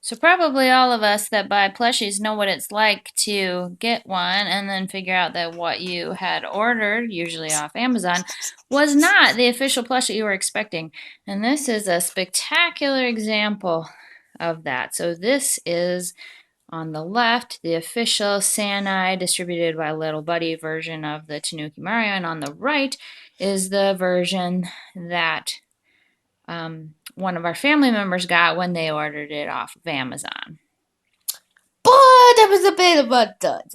So probably all of us that buy plushies know what it's like to get one and then figure out that what you had ordered, usually off Amazon, was not the official plushie you were expecting. And this is a spectacular example of that. So this is on the left, the official Sanai distributed by Little Buddy version of the Tanooki Mario, and on the right is the version that one of our family members got when they ordered it off of Amazon. But it was a bit of a dud.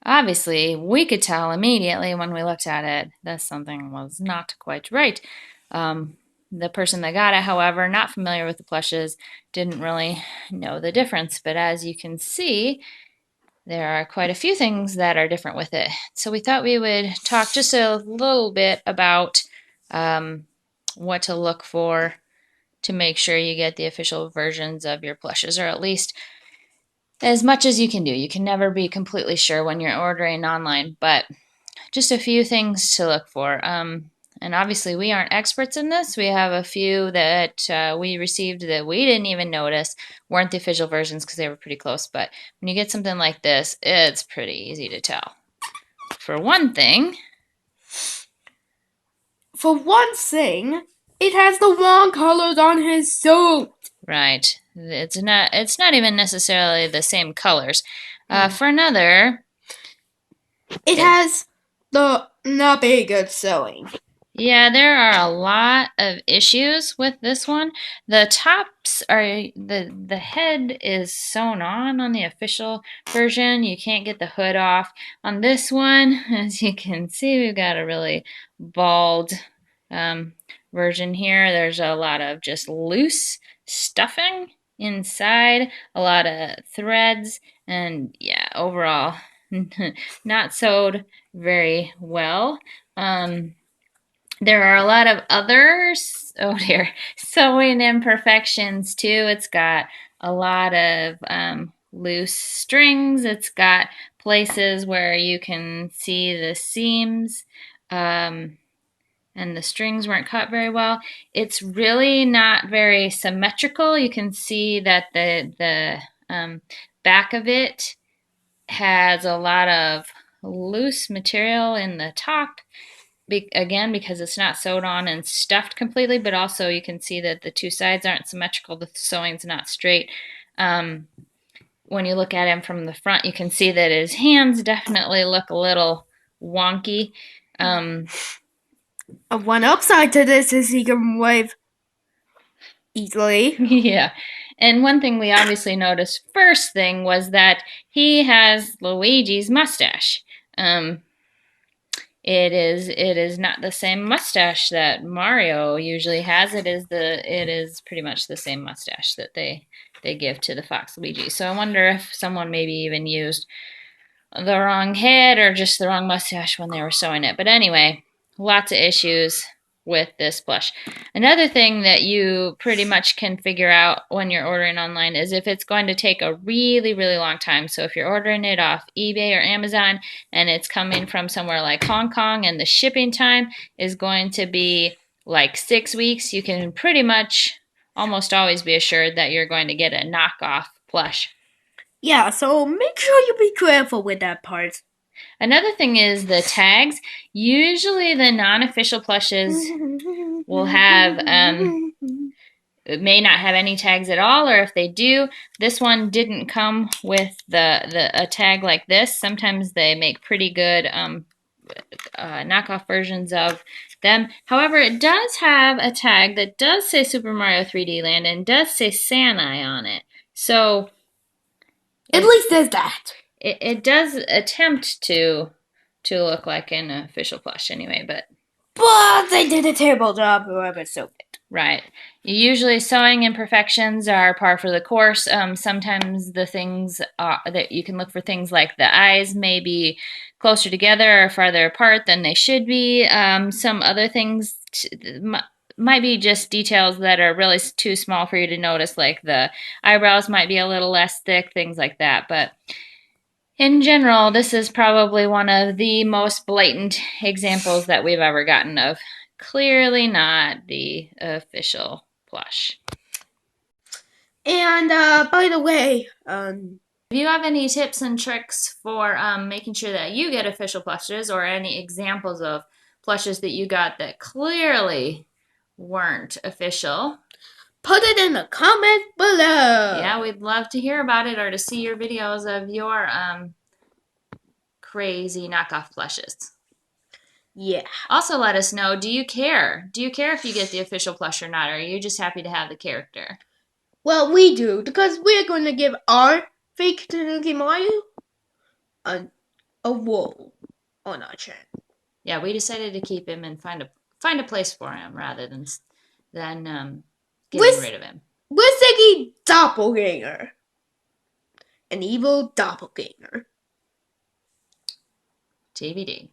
Obviously, we could tell immediately when we looked at it that something was not quite right. The person that got it, however, not familiar with the plushes, didn't really know the difference. But as you can see, there are quite a few things that are different with it. So we thought we would talk just a little bit about what to look for to make sure you get the official versions of your plushes, or at least as much as you can do. You can never be completely sure when you're ordering online, but just a few things to look for. And obviously, we aren't experts in this. We have a few that we received that we didn't even notice weren't the official versions because they were pretty close. But when you get something like this, it's pretty easy to tell. For one thing, For one thing, it has the wrong colors on his suit. right? It's not even necessarily the same colors. For another, It it, has the not very good sewing. yeah, there are a lot of issues with this one. The tops are the head is sewn on the official version. You can't get the hood off. On this one, as you can see, we've got a really bald um, version here. There's a lot of just loose stuffing inside, a lot of threads, and yeah, overall, not sewed very well. There are a lot of others, oh dear, sewing imperfections too. It's got a lot of loose strings. It's got places where you can see the seams, um, and the strings weren't cut very well. It's really not very symmetrical. You can see that the back of it has a lot of loose material in the top, again, because it's not sewed on and stuffed completely, but also you can see that the two sides aren't symmetrical. The sewing's not straight. Um, when you look at him from the front, you can see that his hands definitely look a little wonky. Um, One upside to this is he can wave easily. yeah. And one thing we obviously noticed first thing was that he has Luigi's mustache. Um, it is not the same mustache that Mario usually has. It is pretty much the same mustache that they give to the Fox Luigi. So I wonder if someone maybe even used the wrong head or just the wrong mustache when they were sewing it. But anyway, lots of issues with this blush. Another thing that you pretty much can figure out when you're ordering online is if it's going to take a really, really long time. So if you're ordering it off eBay or Amazon and it's coming from somewhere like Hong Kong and the shipping time is going to be like 6 weeks, you can pretty much almost always be assured that you're going to get a knockoff plush. Yeah, so make sure you be careful with that part. Another thing is the tags. Usually, the non-official plushes will have it may not have any tags at all, or if they do, this one didn't come with the a tag like this. Sometimes they make pretty good knockoff versions of them. However, it does have a tag that does say Super Mario 3D Land and does say Sanai on it. So At it, least there's that. it does attempt to look like an official plush anyway, but But they did a terrible job, whoever sewed it. right. Usually, sewing imperfections are par for the course. Sometimes the things that you can look for things like the eyes may be closer together or farther apart than they should be. Some other things might be just details that are really too small for you to notice, like the eyebrows might be a little less thick, things like that. But in general, this is probably one of the most blatant examples that we've ever gotten of clearly not the official plush. And by the way, If you have any tips and tricks for making sure that you get official plushes or any examples of plushes that you got that clearly weren't official, put it in the comments yeah, below. we'd love to hear about it or to see your videos of your crazy knockoff plushes. Yeah. Also, let us know, do you care? Do you care if you get the official plush or not? Or are you just happy to have the character? Well, we do because we're going to give our fake Tanooki Mario a, a wall on our channel. Yeah, we decided to keep him and find a place for him rather than getting With rid of him. with a doppelganger, an evil doppelganger. TBD.